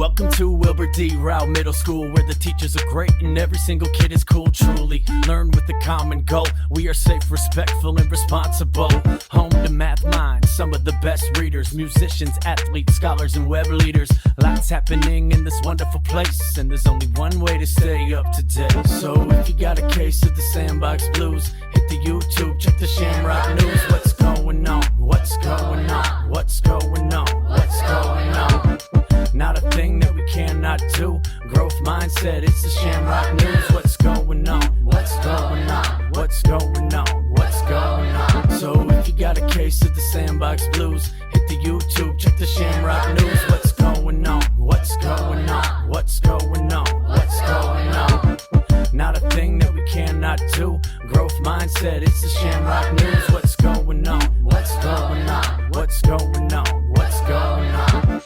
Welcome to Wilbur D. Rowe Middle School, where the teachers are great and every single kid is cool. Truly learn with a common goal. We are safe, respectful, and responsible. Home to math minds, some of the best readers, musicians, athletes, scholars, and web leaders. Lots happening in this wonderful place, and there's only one way to stay up to date. So if you got a case of the Sandbox Blues, hit the YouTube, check the Shamrock News. What's going on? What's going on? What's going on? What's going on? Not a thing that we cannot do. Growth mindset, it's the Shamrock News. What's going on? What's going on? What's going on? What's going on? So if you got a case of the Sandbox Blues, hit the YouTube, check the Shamrock News. What's going on? What's going on? What's going on? What's going on? Not a thing that we cannot do. Growth mindset, it's the Shamrock News. What's going on? What's going on? What's going on? What's going on?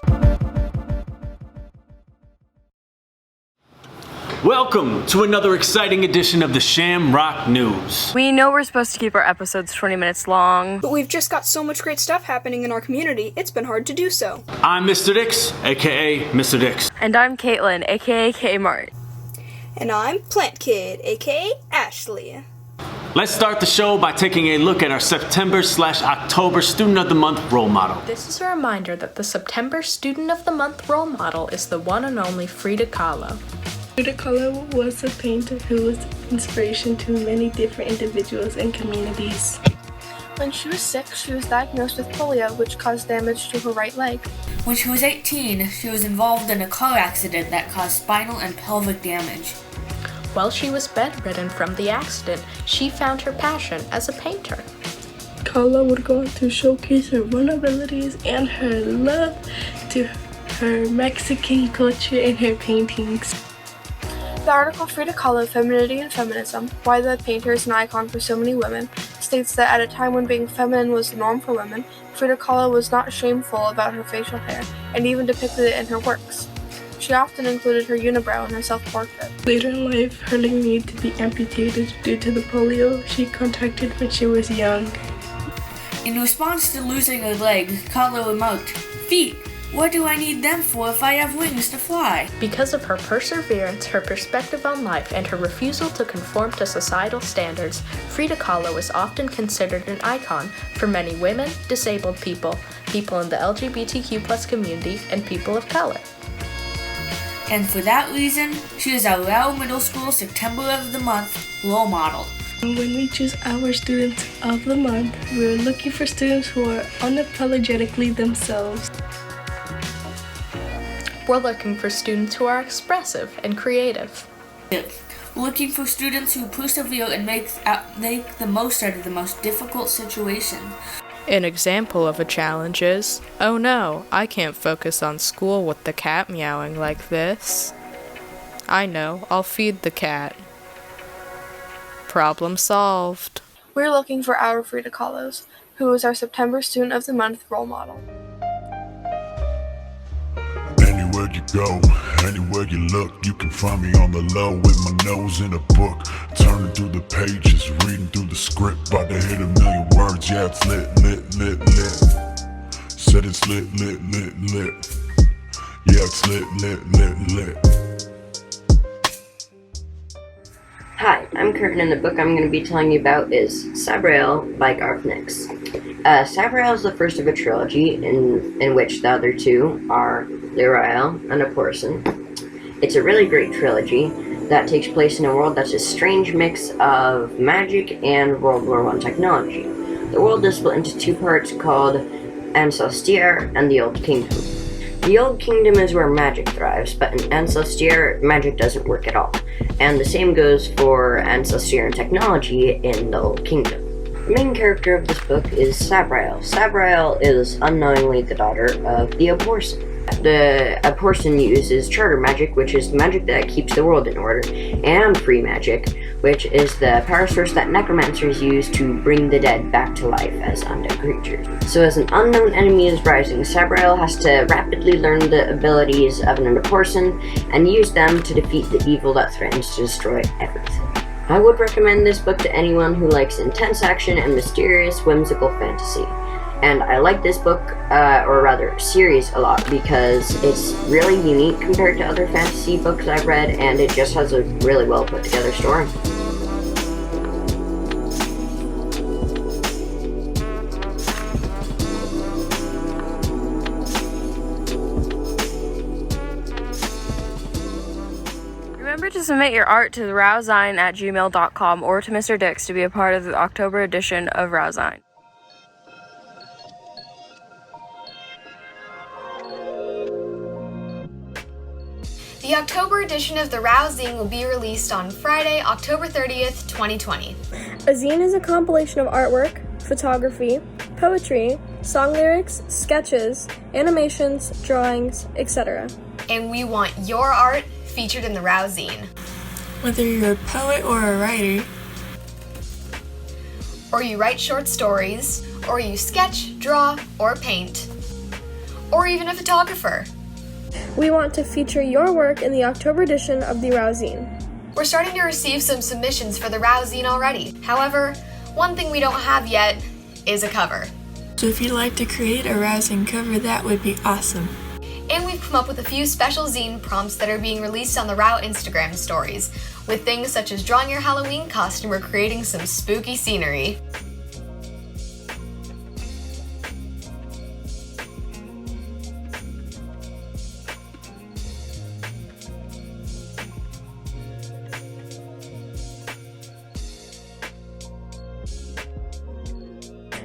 Welcome to another exciting edition of the Shamrock News. We know we're supposed to keep our episodes 20 minutes long, but we've just got so much great stuff happening in our community, it's been hard to do so. I'm Mr. Dix, aka Mr. Dix. And I'm Caitlin, aka Kmart. And I'm Plant Kid, aka Ashley. Let's start the show by taking a look at our September/October Student of the Month role model. This is a reminder that the September Student of the Month role model is the one and only Frida Kahlo. Frida Kahlo was a painter who was inspiration to many different individuals and communities. When she was 6, she was diagnosed with polio, which caused damage to her right leg. When she was 18, she was involved in a car accident that caused spinal and pelvic damage. While she was bedridden from the accident, she found her passion as a painter. Kahlo would go on to showcase her vulnerabilities and her love to her Mexican culture in her paintings. The article Frida Kahlo, Femininity and Feminism, Why the Painter is an Icon for So Many Women, states that at a time when being feminine was the norm for women, Frida Kahlo was not shameful about her facial hair, and even depicted it in her works. She often included her unibrow in her self-portrait. Later in life, her leg needed to be amputated due to the polio she contracted when she was young. In response to losing her leg, Kahlo remarked, "Feet, what do I need them for if I have wings to fly?" Because of her perseverance, her perspective on life, and her refusal to conform to societal standards, Frida Kahlo is often considered an icon for many women, disabled people, people in the LGBTQ+ community, and people of color. And for that reason, she is our Rowe Middle School September of the Month role model. When we choose our Students of the Month, we're looking for students who are unapologetically themselves. We're looking for students who are expressive and creative. Looking for students who persevere and make the most out of the most difficult situation. An example of a challenge is, oh no, I can't focus on school with the cat meowing like this. I know, I'll feed the cat. Problem solved. We're looking for our Frida Kahlos, who is our September Student of the Month role model. Anywhere you go, anywhere you look, you can find me on the low with my nose in a book, turning through the pages, reading through the script, about to hit a million words. Yeah, it's lit, lit, lit, lit. Said it's lit, lit, lit, lit. Yeah, it's lit, lit, lit, lit. Hi, I'm Curtin, and the book I'm going to be telling you about is Sabrail by Garth Nix. Sabrail is the first of a trilogy in which the other two are Lirael and A Porson. It's a really great trilogy that takes place in a world that's a strange mix of magic and World War I technology. The world is split into two parts called Ancestier and the Old Kingdom. The Old Kingdom is where magic thrives, but in Ancestier, magic doesn't work at all. And the same goes for Ancestier and technology in the Old Kingdom. The main character of this book is Sabrail. Sabrail is unknowingly the daughter of the Aporson. The Aporson uses charter magic, which is the magic that keeps the world in order, and free magic, which is the power source that necromancers use to bring the dead back to life as undead creatures. So as an unknown enemy is rising, Sabrail has to rapidly learn the abilities of an Aporson and use them to defeat the evil that threatens to destroy everything. I would recommend this book to anyone who likes intense action and mysterious, whimsical fantasy. And I like this book, or rather series, a lot because it's really unique compared to other fantasy books I've read, and it just has a really well put together story. Remember to submit your art to the rowzine@gmail.com or to Mr. Dix to be a part of the October edition of Rowzine. The October edition of the Rowe zine will be released on Friday, October 30th, 2020. A zine is a compilation of artwork, photography, poetry, song lyrics, sketches, animations, drawings, etc. And we want your art featured in the Rowe zine. Whether you're a poet or a writer, or you write short stories, or you sketch, draw, or paint, or even a photographer. we want to feature your work in the October edition of the Rowe zine. We're starting to receive some submissions for the Rowe zine already. However, one thing we don't have yet is a cover. So if you'd like to create a Rowe zine cover, that would be awesome. And we've come up with a few special zine prompts that are being released on the Rowe Instagram stories, with things such as drawing your Halloween costume or creating some spooky scenery.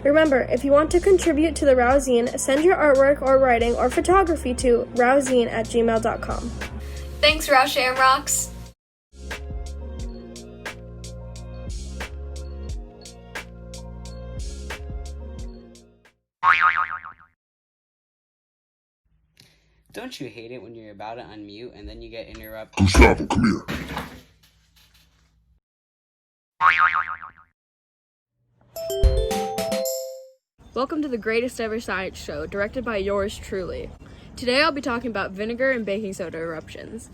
Remember, if you want to contribute to the Rowe zine, send your artwork or writing or photography to rowzine@gmail.com. Thanks, Rowe Shamrocks! Don't you hate it when you're about to unmute and then you get interrupted? Gustavo, come here. Welcome to the Greatest Ever Science Show, directed by yours truly. Today I'll be talking about vinegar and baking soda eruptions.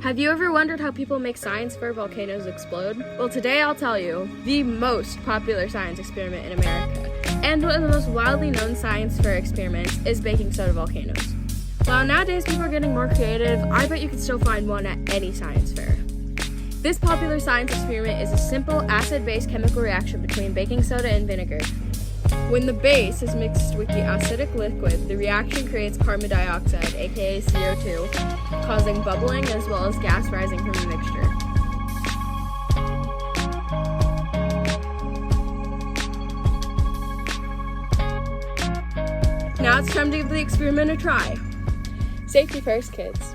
Have you ever wondered how people make science fair volcanoes explode? Well, today I'll tell you the most popular science experiment in America. And one of the most widely known science fair experiments is baking soda volcanoes. While nowadays people are getting more creative, I bet you can still find one at any science fair. This popular science experiment is a simple acid-base chemical reaction between baking soda and vinegar. When the base is mixed with the acidic liquid, the reaction creates carbon dioxide, aka CO2, causing bubbling as well as gas rising from the mixture. Now it's time to give the experiment a try. Safety first, kids.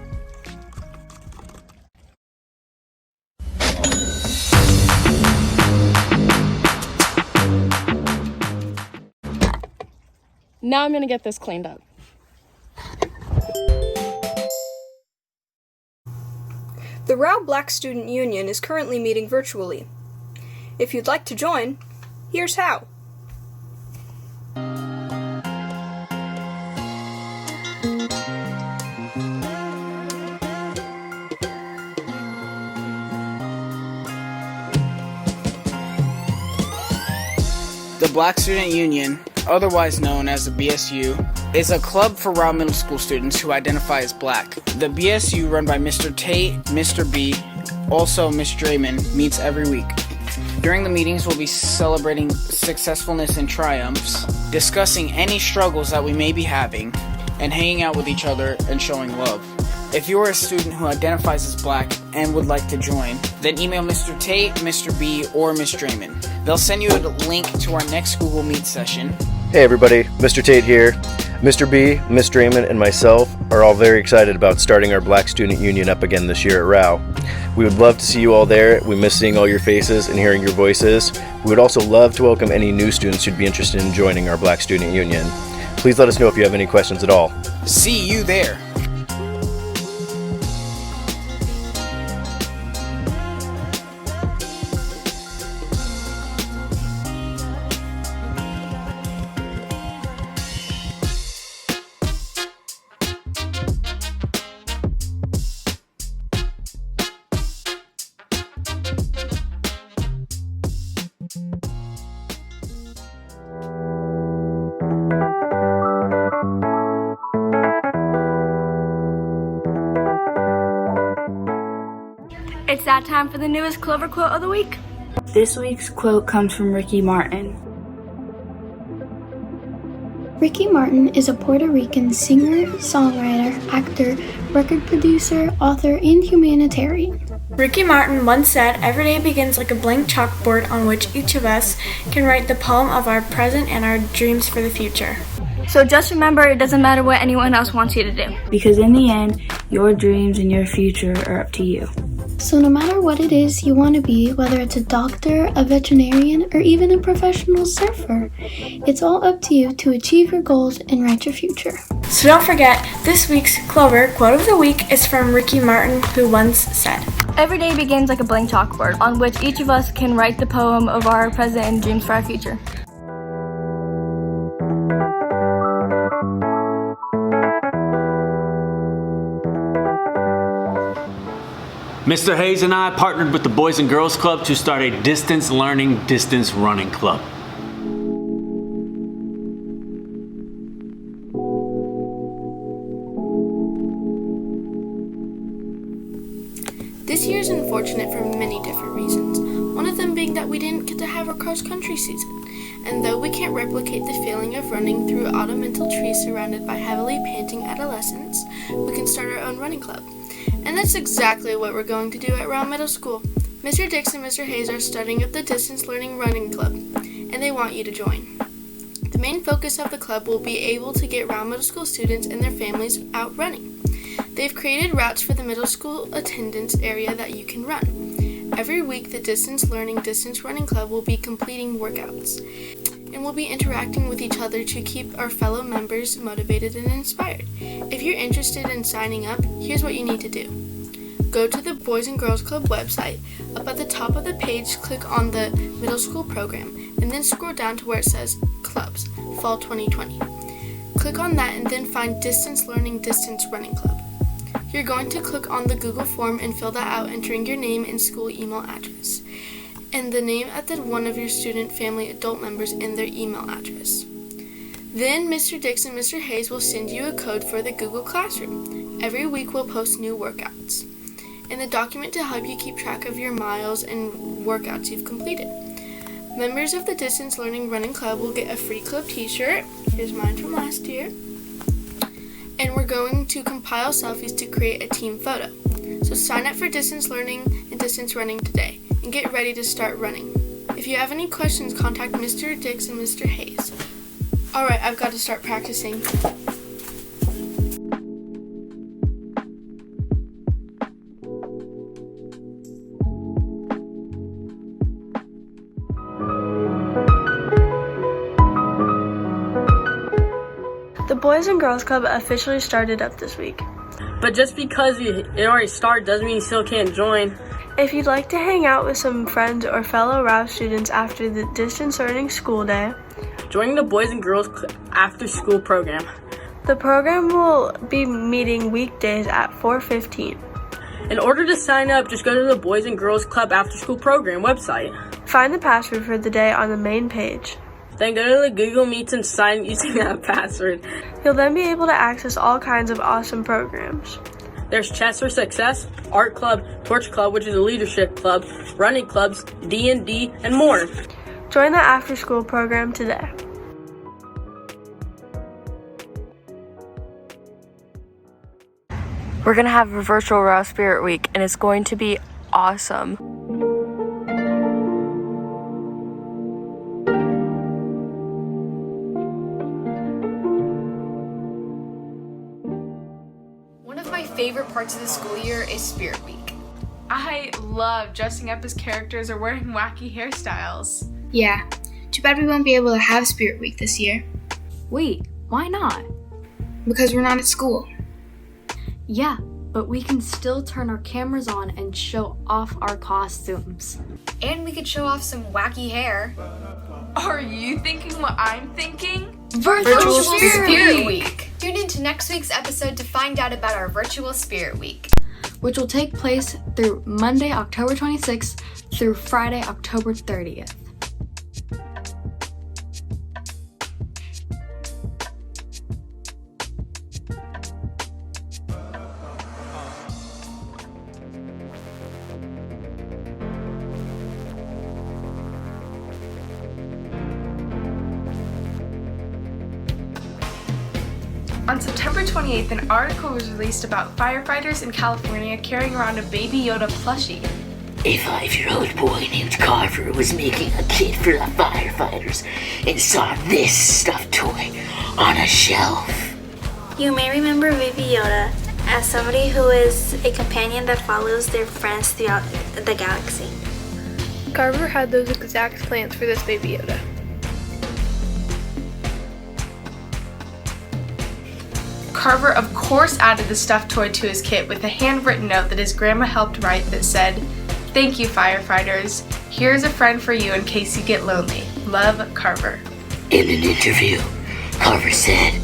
Now I'm gonna get this cleaned up. The Rowe Black Student Union is currently meeting virtually. If you'd like to join, here's how. The Black Student Union, otherwise known as the BSU, is a club for Rowe Middle School students who identify as black. The BSU, run by Mr. Tate, Mr. B, also Miss Draymond, meets every week. During the meetings, we'll be celebrating successfulness and triumphs, discussing any struggles that we may be having, and hanging out with each other and showing love. If you are a student who identifies as black and would like to join, then email Mr. Tate, Mr. B, or Miss Draymond. They'll send you a link to our next Google Meet session. Hey everybody, Mr. Tate here. Mr. B, Miss Draymond, and myself are all very excited about starting our Black Student Union up again this year at Rowe. We would love to see you all there. We miss seeing all your faces and hearing your voices. We would also love to welcome any new students who'd be interested in joining our Black Student Union. Please let us know if you have any questions at all. See you there. It's that time for the newest Clover quote of the week. This week's quote comes from Ricky Martin. Ricky Martin is a Puerto Rican singer, songwriter, actor, record producer, author, and humanitarian. Ricky Martin once said, "Every day begins like a blank chalkboard on which each of us can write the poem of our present and our dreams for the future." So just remember, it doesn't matter what anyone else wants you to do. Because in the end, your dreams and your future are up to you. So no matter what it is you want to be, whether it's a doctor, a veterinarian, or even a professional surfer, it's all up to you to achieve your goals and write your future. So don't forget, this week's Clover quote of the week is from Ricky Martin, who once said, Every day begins like a blank chalkboard on which each of us can write the poem of our present and dreams for our future. Mr. Hayes and I partnered with the Boys and Girls Club to start a distance learning, distance running club. This year is unfortunate for many different reasons, one of them being that we didn't get to have our cross-country season. And though we can't replicate the feeling of running through autumnal trees surrounded by heavily panting adolescents, we can start our own running club. And that's exactly what we're going to do at Rowe Middle School. Mr. Dix and Mr. Hayes are starting up the Distance Learning Running Club, and they want you to join. The main focus of the club will be able to get Rowe Middle School students and their families out running. They've created routes for the middle school attendance area that you can run. Every week, the Distance Learning Distance Running Club will be completing workouts, and we'll be interacting with each other to keep our fellow members motivated and inspired. If you're interested in signing up, here's what you need to do. Go to the Boys and Girls Club website. Up at the top of the page, click on the middle school program, and then scroll down to where it says Clubs, Fall 2020. Click on that and then find Distance Learning Distance Running Club. You're going to click on the Google form and fill that out, entering your name and school email address, and the name of one of your student, family, adult members, and their email address. Then Mr. Dix and Mr. Hayes will send you a code for the Google Classroom. Every week we'll post new workouts and the document to help you keep track of your miles and workouts you've completed. Members of the Distance Learning Running Club will get a free club t-shirt. Here's mine from last year. And we're going to compile selfies to create a team photo. So sign up for Distance Learning and Distance Running today and get ready to start running. If you have any questions, contact Mr. Dix and Mr. Hayes. Alright, I've got to start practicing. The Boys and Girls Club officially started up this week. But just because it already started doesn't mean you still can't join. If you'd like to hang out with some friends or fellow Rowe students after the distance learning school day, join the Boys and Girls Club after school program. The program will be meeting weekdays at 4:15. In order to sign up, just go to the Boys and Girls Club after school program website. Find the password for the day on the main page. Then go to the Google Meets and sign using that password. You'll then be able to access all kinds of awesome programs. There's Chess for Success, Art Club, Torch Club, which is a leadership club, running clubs, D&D, and more. Join the after school program today. We're going to have a virtual Rowe Spirit Week, and it's going to be awesome. One of my favorite parts of the school year is Spirit Week. I love dressing up as characters or wearing wacky hairstyles. Yeah, too bad we won't be able to have Spirit Week this year. Wait, why not? Because we're not at school. Yeah, but we can still turn our cameras on and show off our costumes. And we could show off some wacky hair. Are you thinking what I'm thinking? Virtual Spirit Week! Tune in to next week's episode to find out about our Virtual Spirit Week, which will take place through Monday, October 26th through Friday, October 30th. On September 28th, an article was released about firefighters in California carrying around a Baby Yoda plushie. A 5-year-old boy named Carver was making a kit for the firefighters and saw this stuffed toy on a shelf. You may remember Baby Yoda as somebody who is a companion that follows their friends throughout the galaxy. Carver had those exact plans for this Baby Yoda. Carver, of course, added the stuffed toy to his kit with a handwritten note that his grandma helped write that said, "Thank you, firefighters. Here's a friend for you in case you get lonely. Love, Carver." In an interview, Carver said,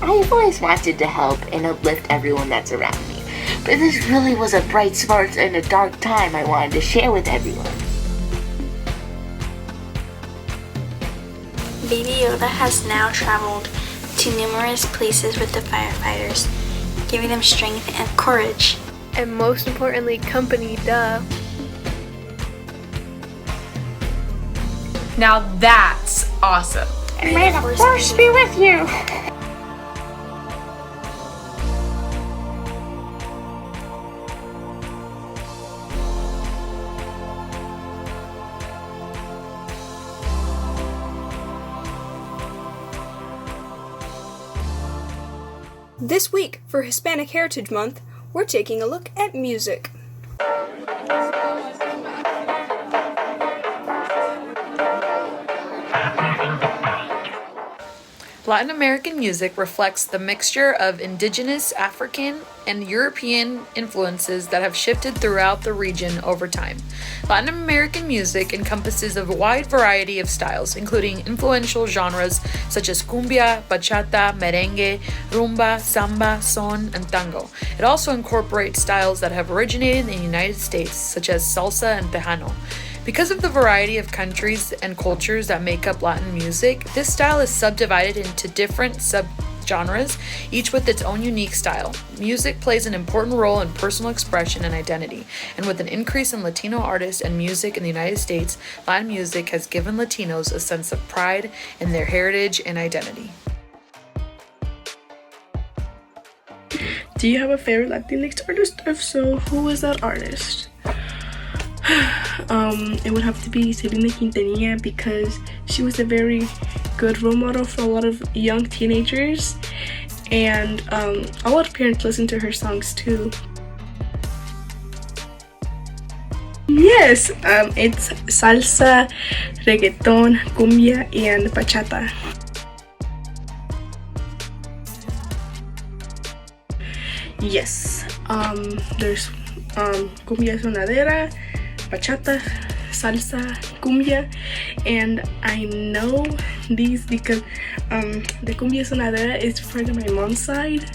"I've always wanted to help and uplift everyone that's around me, but this really was a bright spark in a dark time I wanted to share with everyone." Baby Yoda has now traveled to numerous places with the firefighters, giving them strength and courage. And most importantly, company, duh. Now that's awesome. May the force be with you. This week, for Hispanic Heritage Month, we're taking a look at music. Latin American music reflects the mixture of indigenous, African, and European influences that have shifted throughout the region over time. Latin American music encompasses a wide variety of styles, including influential genres such as cumbia, bachata, merengue, rumba, samba, son, and tango. It also incorporates styles that have originated in the United States, such as salsa and tejano. Because of the variety of countries and cultures that make up Latin music, this style is subdivided into different subgenres, each with its own unique style. Music plays an important role in personal expression and identity, and with an increase in Latino artists and music in the United States, Latin music has given Latinos a sense of pride in their heritage and identity. Do you have a favorite Latinx artist? If so, who is that artist? It would have to be Selena Quintanilla because she was a very good role model for a lot of young teenagers, and a lot of parents listen to her songs too. Yes, it's salsa, reggaeton, cumbia, and bachata. Yes, there's cumbia sonadera, bachata, salsa, cumbia, and I know these because the cumbia sonadera is from my mom's side,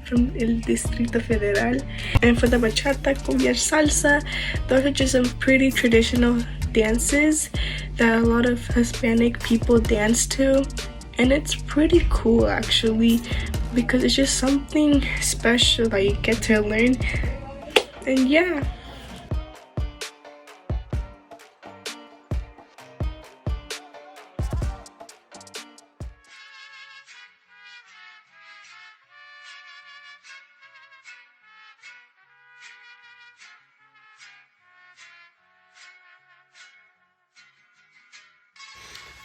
from El Distrito Federal, and for the bachata, cumbia, salsa, those are just some pretty traditional dances that a lot of Hispanic people dance to, and it's pretty cool actually because it's just something special that you get to learn, and yeah.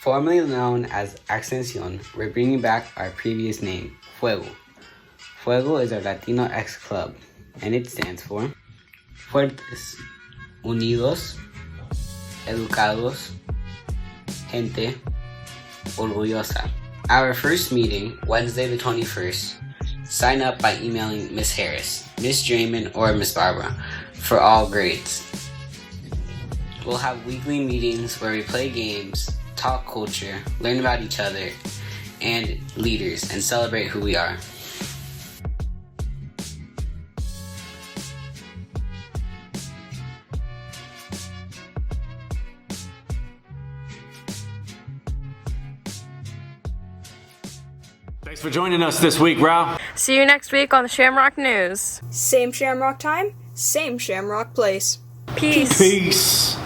Formerly known as Ascensión, we're bringing back our previous name, Fuego. Fuego is our Latino X Club, and it stands for Fuertes, Unidos, Educados, Gente, Orgullosa. Our first meeting, Wednesday the 21st. Sign up by emailing Miss Harris, Miss Draymond, or Miss Barbara for all grades. We'll have weekly meetings where we play games, talk culture, learn about each other and leaders, and celebrate who we are. Thanks for joining us this week, Rowe. See you next week on the Shamrock News. Same Shamrock time, same Shamrock place. Peace. Peace.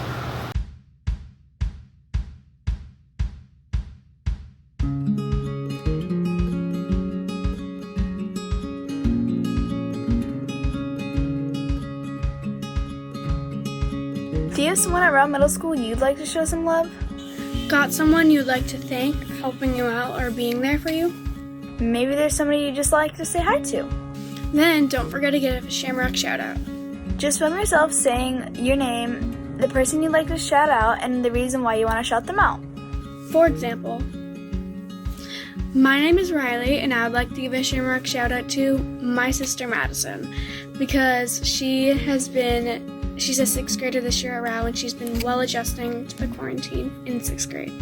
Do you have someone at Rowe Middle School you'd like to show some love? Got someone you'd like to thank for helping you out or being there for you? Maybe there's somebody you'd just like to say hi to. Then don't forget to give a Shamrock shout out. Just film yourself saying your name, the person you'd like to shout out, and the reason why you want to shout them out. For example, my name is Riley, and I would like to give a Shamrock shout out to my sister Madison, because she's a 6th grader this year at Rowe, and she's been well adjusting to the quarantine in 6th grade.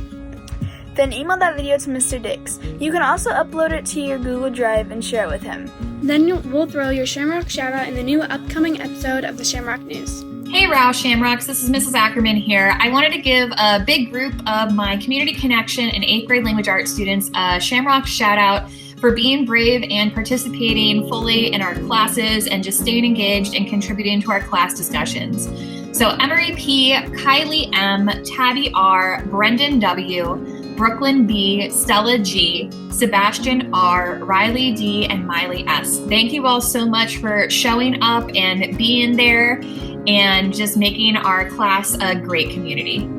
Then email that video to Mr. Dix. You can also upload it to your Google Drive and share it with him. Then we'll throw your Shamrock shout out in the new upcoming episode of the Shamrock News. Hey Rowe Shamrocks, this is Mrs. Ackerman here. I wanted to give a big group of my Community Connection and 8th grade language arts students a Shamrock shout out for being brave and participating fully in our classes and just staying engaged and contributing to our class discussions. So Emery P, Kylie M, Tabby R, Brendan W, Brooklyn B, Stella G, Sebastian R, Riley D, and Miley S. Thank you all so much for showing up and being there and just making our class a great community.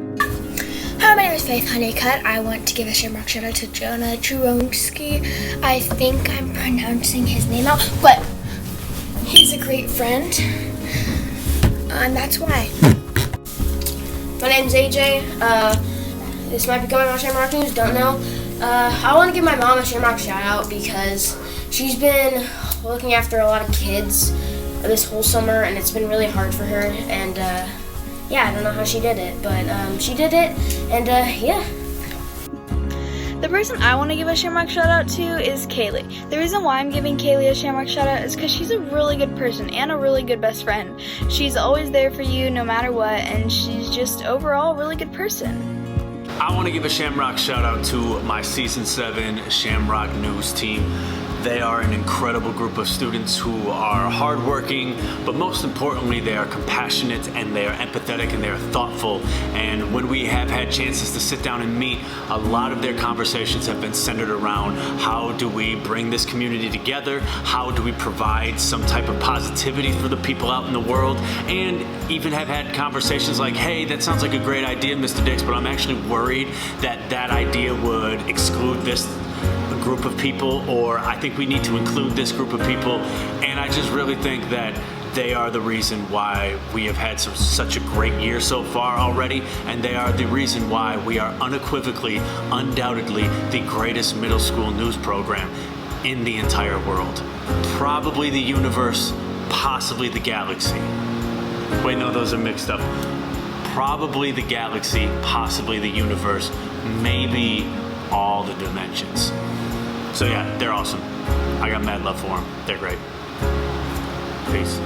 Hi, my name is Faith Honeycutt. I want to give a Shamrock shout out to Jonah Juronski. I think I'm pronouncing his name out, but he's a great friend, and that's why. My name's AJ. This might be coming on Shamrock News, don't know. I want to give my mom a Shamrock shout out because she's been looking after a lot of kids this whole summer, and it's been really hard for her, and I don't know how she did it, but she did it, and yeah. The person I want to give a Shamrock shout out to is Kaylee. The reason why I'm giving Kaylee a Shamrock shout out is because she's a really good person and a really good best friend. She's always there for you no matter what, and she's just overall a really good person. I want to give a Shamrock shout out to my Season 7 Shamrock News team. They are an incredible group of students who are hardworking, but most importantly, they are compassionate and they are empathetic and they are thoughtful. And when we have had chances to sit down and meet, a lot of their conversations have been centered around how do we bring this community together? How do we provide some type of positivity for the people out in the world? And even have had conversations like, hey, that sounds like a great idea, Mr. Dix, but I'm actually worried that that idea would exclude this group of people, or I think we need to include this group of people. And I just really think that they are the reason why we have had such a great year so far already, and they are the reason why we are unequivocally, undoubtedly, the greatest middle school news program in the entire world. Probably the universe, possibly the galaxy. Wait, no, those are mixed up. Probably the galaxy, possibly the universe, maybe all the dimensions. So yeah, they're awesome. I got mad love for them. They're great. Peace.